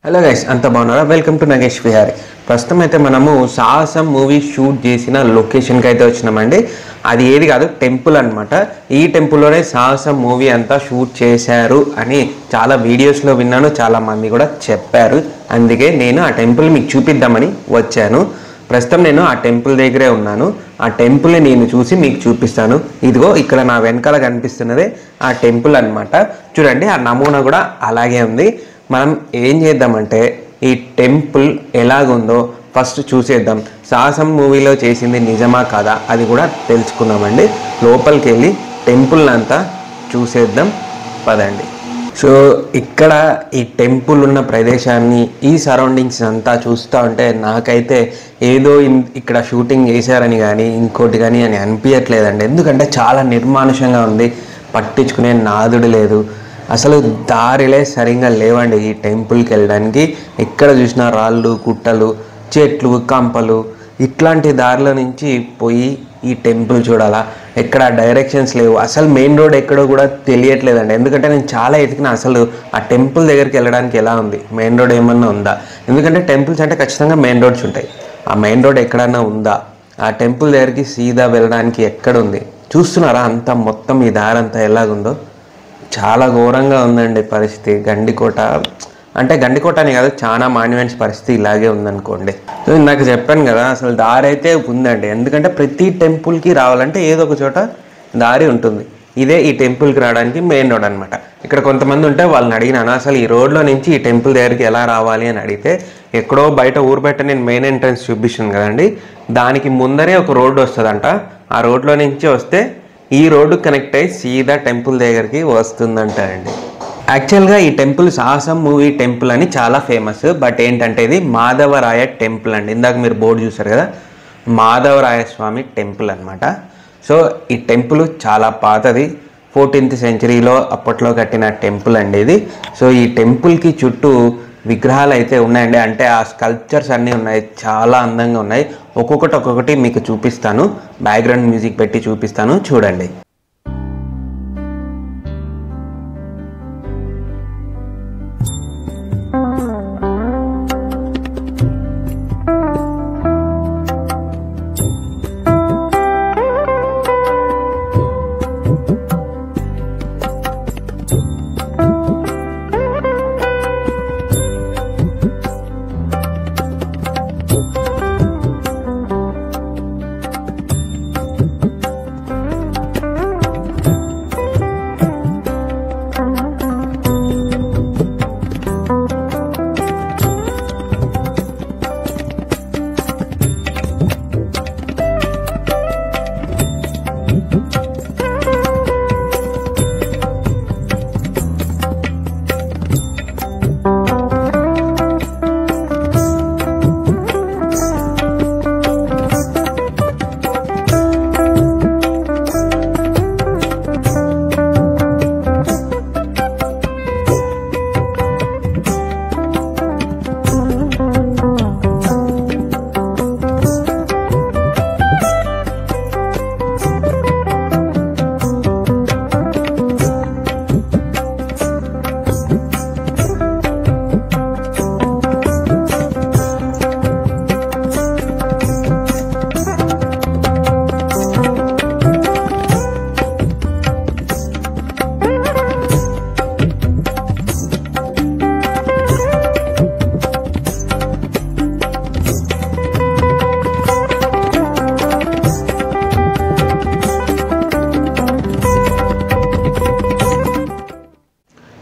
Hello guys, అంత బాగున్నారా? Welcome to Nagesh Vihari. ప్రస్తుతం అయితే మనము సాహసం మూవీ షూట్ చేసిన లొకేషన్కి అయితే వచ్చినామండి. అది ఏది కాదు, టెంపుల్ అనమాట. ఈ టెంపుల్లోనే సాహసం మూవీ అంతా షూట్ చేశారు అని చాలా వీడియోస్లో విన్నాను, చాలా మంది కూడా చెప్పారు. అందుకే నేను ఆ టెంపుల్ మీకు చూపిద్దామని వచ్చాను. ప్రస్తుతం నేను ఆ టెంపుల్ దగ్గరే ఉన్నాను. ఆ టెంపుల్ని నేను చూసి మీకు చూపిస్తాను. ఇదిగో ఇక్కడ నా వెనకాల కనిపిస్తున్నదే ఆ టెంపుల్ అనమాట. చూడండి, ఆ నమూనా కూడా అలాగే ఉంది. మనం ఏం చేద్దామంటే ఈ టెంపుల్ ఎలాగుందో ఫస్ట్ చూసేద్దాం. సాహసం మూవీలో చేసింది నిజమా కాదా అది కూడా తెలుసుకుందామండి. లోపలికి వెళ్ళి టెంపుల్ అంతా చూసేద్దాం, పదండి. సో ఇక్కడ ఈ టెంపుల్ ఉన్న ప్రదేశాన్ని, ఈ సరౌండింగ్స్ అంతా చూస్తూ ఉంటే నాకైతే ఏదో ఇక్కడ షూటింగ్ చేశారని కానీ ఇంకోటి కానీ అని అనిపించట్లేదండి. ఎందుకంటే చాలా నిర్మానుషంగా ఉంది, పట్టించుకునే నాదుడు లేదు. అసలు దారిలే సరిగ్గా లేవండి ఈ టెంపుల్కి వెళ్ళడానికి. ఎక్కడ చూసినా రాళ్ళు, గుట్టలు, చెట్లు, కంపలు, ఇట్లాంటి దారిలో నుంచి పోయి ఈ టెంపుల్ చూడాలా. ఎక్కడ డైరెక్షన్స్ లేవు, అసలు మెయిన్ రోడ్ ఎక్కడో కూడా తెలియట్లేదండి. ఎందుకంటే నేను చాలా ఎతికినా అసలు ఆ టెంపుల్ దగ్గరికి వెళ్ళడానికి ఎలా ఉంది, మెయిన్ రోడ్ ఏమన్నా ఉందా. ఎందుకంటే టెంపుల్స్ అంటే ఖచ్చితంగా మెయిన్ రోడ్స్ ఉంటాయి. ఆ మెయిన్ రోడ్ ఎక్కడన్నా ఉందా, ఆ టెంపుల్ దగ్గరికి సీదా వెళ్ళడానికి ఎక్కడుంది. చూస్తున్నారా అంతా మొత్తం ఈ దారంతా ఎలాగుందో. చాలా ఘోరంగా ఉందండి పరిస్థితి. గండికోట అంటే గండికోట అని కాదు, చాలా మాన్యుమెంట్స్ పరిస్థితి ఇలాగే ఉందనుకోండి. సో ఇందాక చెప్పాను కదా, అసలు దారి అయితే ఉందండి. ఎందుకంటే ప్రతి టెంపుల్కి రావాలంటే ఏదో ఒక చోట దారి ఉంటుంది. ఇదే ఈ టెంపుల్కి రావడానికి మెయిన్ రోడ్ అనమాట. ఇక్కడ కొంతమంది ఉంటే వాళ్ళని అడిగినాను, అసలు ఈ రోడ్లో నుంచి ఈ టెంపుల్ దగ్గరికి ఎలా రావాలి అని అడిగితే, ఎక్కడో బయట ఊరు బయట నేను మెయిన్ ఎంట్రన్స్ చూపిస్తాను కదండి, దానికి ముందరే ఒక రోడ్డు వస్తుందంట. ఆ రోడ్లో నుంచి వస్తే ఈ రోడ్డు కనెక్ట్ అయ్యి సీదా టెంపుల్ దగ్గరికి వస్తుందంట అండి. యాక్చువల్గా ఈ టెంపుల్ సాహసం మూవీ టెంపుల్ అని చాలా ఫేమస్. బట్ ఏంటంటే ఇది మాధవరాయ టెంపుల్ అండి. ఇందాక మీరు బోర్డు చూసారు కదా, మాధవరాయ స్వామి టెంపుల్ అనమాట. సో ఈ టెంపుల్ చాలా పాతది, 14th centuryలో అప్పట్లో కట్టిన టెంపుల్ అండి ఇది. సో ఈ టెంపుల్కి చుట్టూ విగ్రహాలు అయితే ఉన్నాయండి. అంటే ఆ స్కల్ప్చర్స్ అన్నీ ఉన్నాయి, చాలా అందంగా ఉన్నాయి. ఒక్కొక్కటి మీకు చూపిస్తాను, బ్యాక్గ్రౌండ్ మ్యూజిక్ పెట్టి చూపిస్తాను, చూడండి.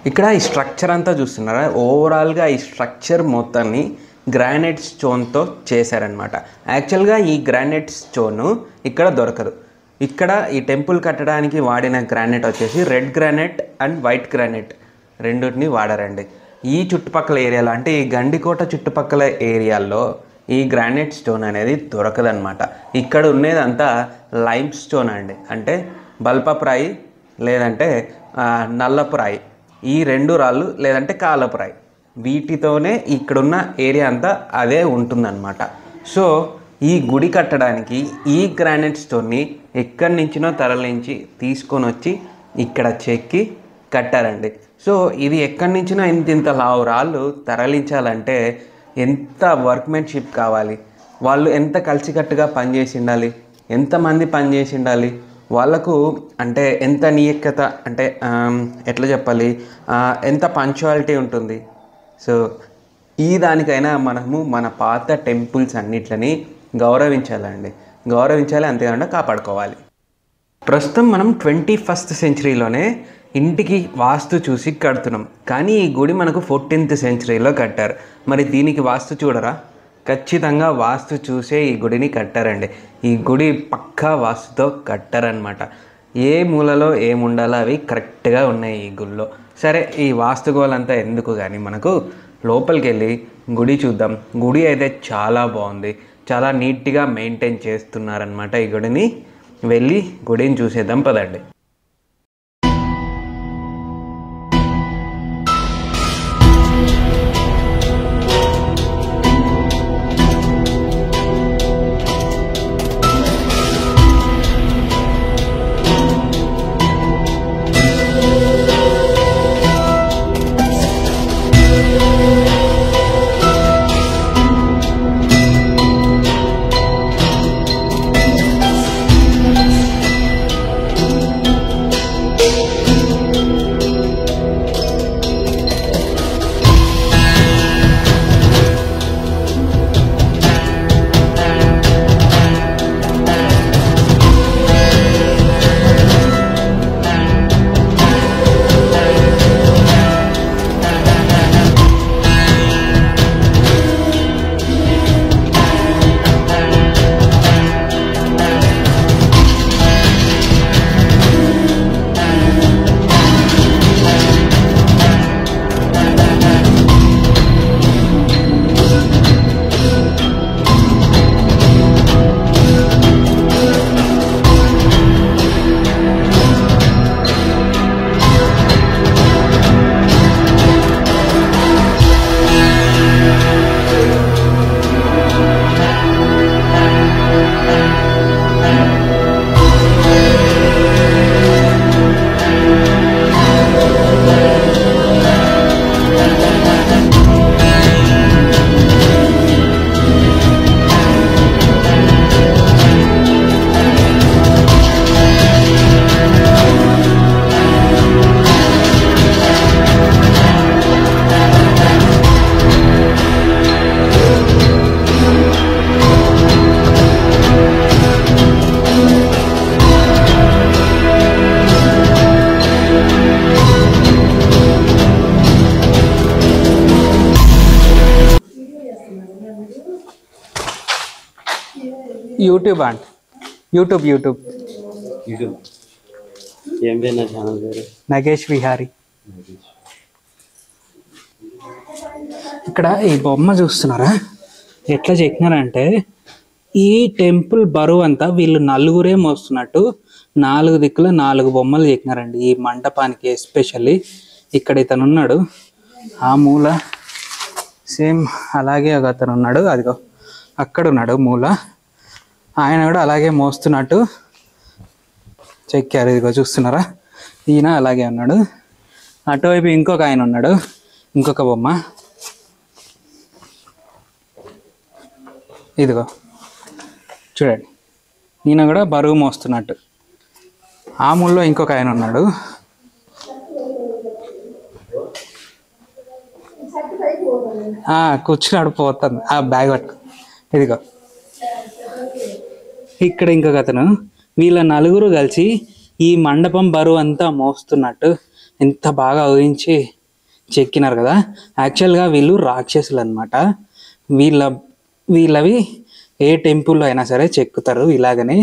ఇక్కడ ఈ స్ట్రక్చర్ అంతా చూస్తున్నారా, ఓవరాల్గా ఈ స్ట్రక్చర్ మొత్తాన్ని గ్రానైట్ స్టోన్తో చేశారనమాట. యాక్చువల్గా ఈ గ్రానైట్ స్టోను ఇక్కడ దొరకదు. ఇక్కడ ఈ టెంపుల్ కట్టడానికి వాడిన గ్రానైట్ వచ్చేసి red granite and white granite రెండింటిని వాడారండి. ఈ చుట్టుపక్కల ఏరియాలో అంటే ఈ గండికోట చుట్టుపక్కల ఏరియాల్లో ఈ గ్రానైట్ స్టోన్ అనేది దొరకదనమాట. ఇక్కడ ఉండేదంతా లైమ్ స్టోన్ అండి, అంటే బల్పప్రాయి లేదంటే నల్లపురాయి, ఈ రెండు రాళ్ళు లేదంటే కాలపురాయి, వీటితోనే ఇక్కడున్న ఏరియా అంతా అదే ఉంటుందన్నమాట. సో ఈ గుడి కట్టడానికి ఈ గ్రానైట్ స్టోన్ని ఎక్కడి నుంచినో తరలించి తీసుకొని వచ్చి ఇక్కడ చెక్కి కట్టారండి. సో ఇది ఎక్కడి నుంచినా ఇంత లావు రాళ్ళు తరలించాలంటే ఎంత వర్క్మెన్షిప్ కావాలి, వాళ్ళు ఎంత కలిసికట్టుగా పనిచేసి ఉండాలి, ఎంతమంది పనిచేసి ఉండాలి, వాళ్ళకు అంటే ఎంత నియక్కత అంటే ఎట్లా చెప్పాలి, ఎంత పంచువాలిటీ ఉంటుంది. సో ఈ దానికైనా మనము మన పాత టెంపుల్స్ అన్నిట్లని గౌరవించాలండి, అంతేకాకుండా కాపాడుకోవాలి. ప్రస్తుతం మనం 21st సెంచరీలోనే ఇంటికి వాస్తు చూసి కడుతున్నాం, కానీ ఈ గుడి మనకు 14th సెంచరీలో కట్టారు. మరి దీనికి వాస్తు చూడరా? ఖచ్చితంగా వాస్తు చూసే ఈ గుడిని కట్టారండి. ఈ గుడి పక్కా వాస్తుతో కట్టారనమాట. ఏ మూలలో ఏముండాలో అవి కరెక్ట్గా ఉన్నాయి ఈ గుడిలో. సరే, ఈ వాస్తు గోలంతా ఎందుకు కానీ మనకు లోపలికి వెళ్ళి గుడి చూద్దాం. గుడి అయితే చాలా బాగుంది, చాలా నీట్గా మెయింటైన్ చేస్తున్నారనమాట. ఈ గుడిని వెళ్ళి గుడిని చూసేద్దాం పదండి. యూట్యూబ్ అంట యూట్యూబ్ ఏం పేరు నా ఛానల్ పేరు? నగేష్ విహారీ. ఇక్కడ ఈ బొమ్మ చూస్తున్నారా ఎట్లా చెక్కినారంటే, ఈ టెంపుల్ బరువు అంతా వీళ్ళు నలుగురే మోస్తున్నట్టు 4 దిక్కుల 4 బొమ్మలు చెక్కినారండి ఈ మంటపానికి. ఎస్పెషల్లీ ఇక్కడ ఇతను ఉన్నాడు, ఆ మూల సేమ్ అలాగే ఒక అతను ఉన్నాడు, అదిగో అక్కడ ఉన్నాడు మూల, ఆయన కూడా అలాగే మోస్తున్నట్టు చెక్కారు. ఇదిగో చూస్తున్నారా, ఈయన అలాగే ఉన్నాడు. అటువైపు ఇంకొక ఆయన ఉన్నాడు, ఇంకొక బొమ్మ, ఇదిగో చూడండి, ఈయన కూడా బరువు మోస్తున్నట్టు. ఆ మూలలో ఇంకొక ఆయన ఉన్నాడు, కూర్చున్నాడు పోతుంది ఆ బ్యాగ్ పట్టుకు. ఇదిగో ఇక్కడ ఇంకొక అతను. వీళ్ళ నలుగురు కలిసి ఈ మండపం బరువు అంతా మోస్తున్నట్టు ఎంత బాగా ఊహించి చెక్కినారు కదా. యాక్చువల్గా వీళ్ళు రాక్షసులు అనమాట. వీళ్ళవి ఏ టెంపుల్లో అయినా సరే చెక్కుతారు ఇలాగనే.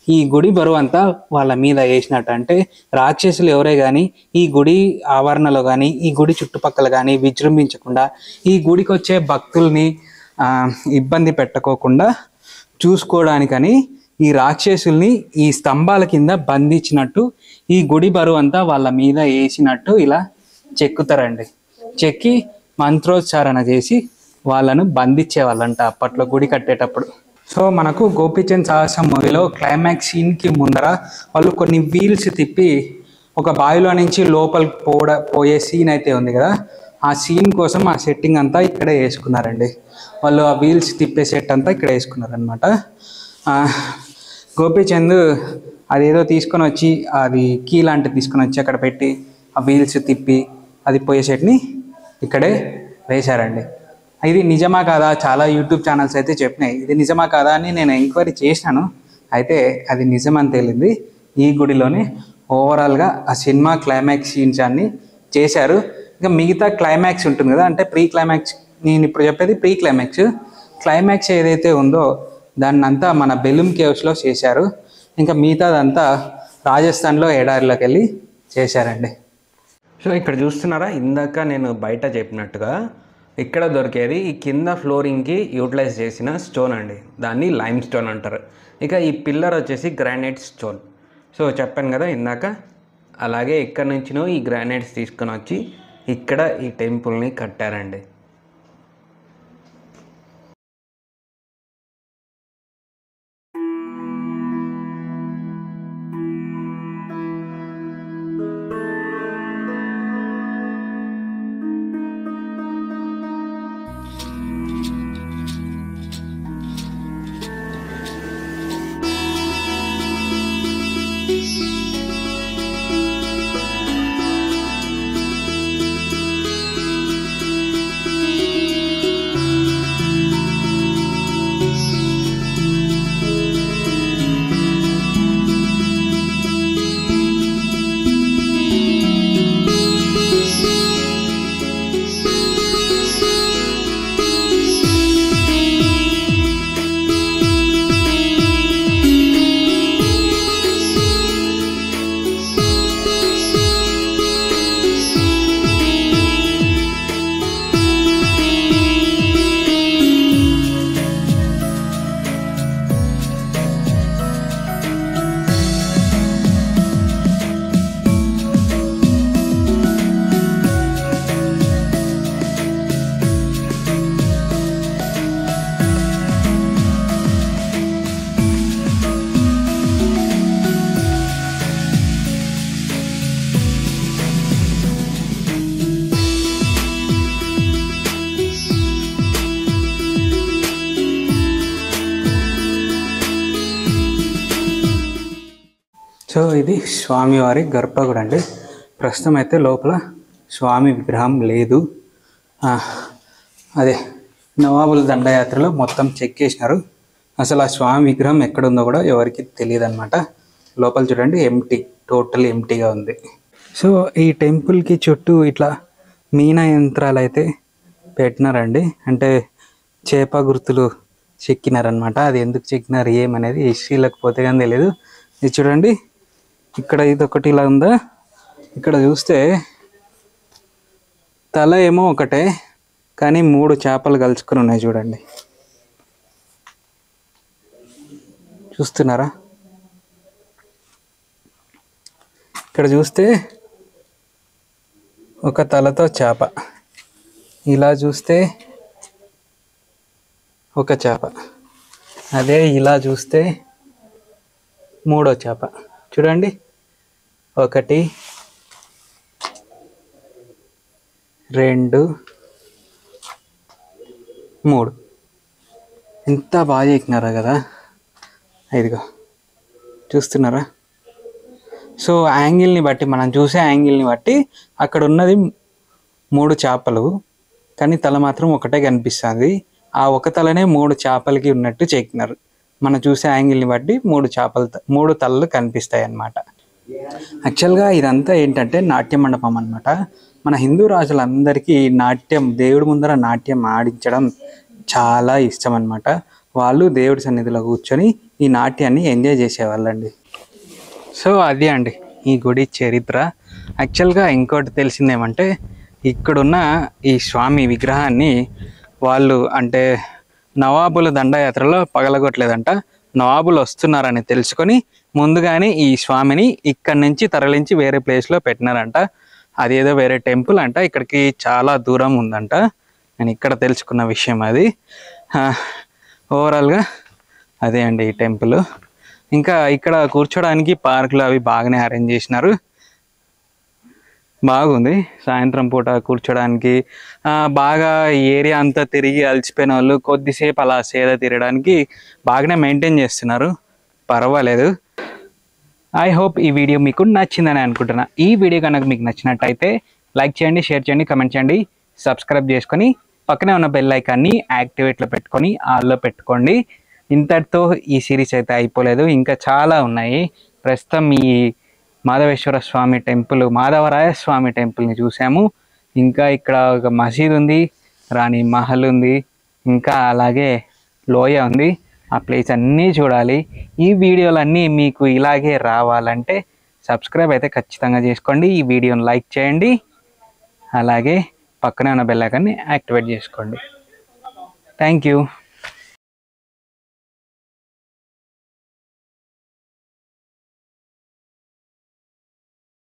ఈ గుడి బరువు అంతా వాళ్ళ మీద వేసినట్టు. అంటే రాక్షసులు ఎవరే కానీ ఈ గుడి ఆవరణలో కానీ ఈ గుడి చుట్టుపక్కల కానీ విజృంభించకుండా, ఈ గుడికి వచ్చే భక్తుల్ని ఇబ్బంది పెట్టకోకుండా చూసుకోవడానికని ఈ రాక్షసుల్ని ఈ స్తంభాల కింద బంధించినట్టు ఈ గుడి బరువు అంతా వాళ్ళ మీద వేసినట్టు ఇలా చెక్కుతారండి. చెక్కి మంత్రోచ్చారణ చేసి వాళ్ళను బంధించేవాళ్ళంట అప్పట్లో గుడి కట్టేటప్పుడు. సో మనకు గోపీచంద్ సాహసం మూవీలో క్లైమాక్స్ సీన్కి ముందర వాళ్ళు కొన్ని వీల్స్ తిప్పి ఒక బావిలో నుంచి లోపలికి పోయే సీన్ అయితే ఉంది కదా, ఆ సీన్ కోసం ఆ సెట్టింగ్ అంతా ఇక్కడే వేసుకున్నారండి. వాళ్ళు ఆ వీల్స్ తిప్పే సెట్ అంతా ఇక్కడ వేసుకున్నారనమాట. గోపీచంద్ అదేదో తీసుకొని వచ్చి, అది కీ లాంటిది తీసుకొని వచ్చి అక్కడ పెట్టి ఆ వీల్స్ తిప్పి అది పోయే సెట్ని ఇక్కడే వేశారండి. ఇది నిజమా కాదా, చాలా యూట్యూబ్ ఛానల్స్ అయితే చెప్పినాయి. ఇది నిజమా కాదా అని నేను ఎంక్వైరీ చేసినాను. అయితే అది నిజమని తేలింది. ఈ గుడిలోనే ఓవరాల్గా ఆ సినిమా క్లైమాక్స్ సీన్స్ అన్ని చేశారు. ఇంకా మిగతా క్లైమాక్స్ ఉంటుంది కదా, అంటే ప్రీ క్లైమాక్స్, నేను ఇప్పుడు చెప్పేది ప్రీ క్లైమాక్స్. క్లైమాక్స్ ఏదైతే ఉందో దాన్ని అంతా మన బెలూమ్ కేవ్స్లో చేశారు. ఇంకా మిగతాదంతా రాజస్థాన్లో ఎడారిలోకి వెళ్ళి చేశారండి. సో ఇక్కడ చూస్తున్నారా, ఇందాక నేను బయట చెప్పినట్టుగా ఇక్కడ దొరికేది ఈ కింద ఫ్లోరింగ్కి యూటిలైజ్ చేసిన స్టోన్ అండి. దాన్ని లైమ్ స్టోన్ అంటారు. ఇక ఈ పిల్లర్ వచ్చేసి గ్రానైట్ స్టోన్. సో చెప్పాను కదా ఇందాక, అలాగే ఇక్కడ నుంచినో ఈ గ్రానైట్స్ తీసుకొని వచ్చి ఇక్కడ ఈ టెంపుల్ని కట్టారండి. సో ఇది స్వామివారి గర్భగుడి అండి. ప్రస్తుతం అయితే లోపల స్వామి విగ్రహం లేదు. అదే నవాబుల దండయాత్రలో మొత్తం చెక్ చేసినారు. అసలు ఆ స్వామి విగ్రహం ఎక్కడుందో కూడా ఎవరికి తెలియదు అనమాట. లోపల చూడండి, ఎంటీ, టోటల్ ఎంటీగా ఉంది. సో ఈ టెంపుల్కి చుట్టూ ఇట్లా మీనా యంత్రాలు అయితే పెట్టినారండి. అంటే చేప గుర్తులు చెక్కినారనమాట. అది ఎందుకు చెక్కినారు ఏమనేది హిస్టరీలకు పోతే కానీ తెలియదు. ఇది చూడండి, ఇక్కడ ఇది ఒకటి ఇలా ఉందా, ఇక్కడ చూస్తే తల ఏమో ఒకటే కానీ 3 చేపలు కలుసుకొని ఉన్నాయి చూడండి. చూస్తున్నారా? ఇక్కడ చూస్తే ఒక తలతో చేప, ఇలా చూస్తే ఒక చేప, అదే ఇలా చూస్తే 3వ చేప. చూడండి, 1 2 3. ఎంత బాగా చెక్కినారా కదా. ఇదిగో చూస్తున్నారా? సో యాంగిల్ని బట్టి, మనం చూసే యాంగిల్ని బట్టి అక్కడ ఉన్నది 3 చేపలు, కానీ తల మాత్రం ఒకటే కనిపిస్తుంది. ఆ ఒక తలనే 3 చేపలకి ఉన్నట్టు చెక్కినారు. మనం చూసే యాంగిల్ని బట్టి 3 తలలు కనిపిస్తాయి అన్నమాట. యాక్చువల్గా ఇదంతా ఏంటంటే నాట్య మండపం అన్నమాట. మన హిందూ రాజులందరికీ నాట్యం, దేవుడి ముందర నాట్యం ఆడించడం చాలా ఇష్టం అన్నమాట. వాళ్ళు దేవుడి సన్నిధిలో కూర్చొని ఈ నాట్యాన్ని ఎంజాయ్ చేసేవాళ్ళండి. సో అది అండి ఈ గుడి చరిత్ర. యాక్చువల్గా ఇంకోటి తెలిసిందేమంటే, ఇక్కడున్న ఈ స్వామి విగ్రహాన్ని వాళ్ళు అంటే నవాబుల దండయాత్రలో పగలగొట్టలేదంట. నవాబులు వస్తున్నారని తెలుసుకొని ముందుగానే ఈ స్వామిని ఇక్కడి నుంచి తరలించి వేరే ప్లేస్లో పెట్టినారంట. అదేదో వేరే టెంపుల్ అంట, ఇక్కడికి చాలా దూరం ఉందంట. నేను ఇక్కడ తెలుసుకున్న విషయం అది. ఓవరాల్గా అదే అండి ఈ టెంపుల్. ఇంకా ఇక్కడ కూర్చోడానికి పార్కులు అవి బాగానే అరేంజ్ చేసినారు. బాగుంది. సాయంత్రం పూట కూర్చోడానికి బాగా ఈ ఏరియా అంతా తిరిగి అలసిపోయిన వాళ్ళు కొద్దిసేపు అలా సేద తీరడానికి బాగానే మెయింటైన్ చేస్తున్నారు, పర్వాలేదు. ఐ హోప్ ఈ వీడియో మీకు నచ్చిందని అనుకుంటున్నా. ఈ వీడియో కనుక మీకు నచ్చినట్టయితే లైక్ చేయండి, షేర్ చేయండి, కమెంట్ చేయండి, సబ్స్క్రైబ్ చేసుకొని పక్కనే ఉన్న బెల్ ఐకాన్ని యాక్టివేట్లో పెట్టుకొని ఆల్లో పెట్టుకోండి. ఇంతటితో ఈ సిరీస్ అయితే అయిపోలేదు, ఇంకా చాలా ఉన్నాయి. ప్రస్తుతం ఈ మాధవేశ్వర స్వామి టెంపుల్, మాధవరాయ స్వామి టెంపుల్ని చూసాము. ఇంకా ఇక్కడ ఒక మసీద్ ఉంది, రాణి మహల్ ఉంది, ఇంకా అలాగే లోయ ఉంది. ఆ ప్లేస్ అన్నీ చూడాలి. ఈ వీడియోలన్నీ మీకు ఇలాగే రావాలంటే సబ్స్క్రైబ్ అయితే ఖచ్చితంగా చేసుకోండి. ఈ వీడియోని లైక్ చేయండి, అలాగే పక్కనే ఉన్న బెల్ ఐకాన్ని యాక్టివేట్ చేసుకోండి. Thank you.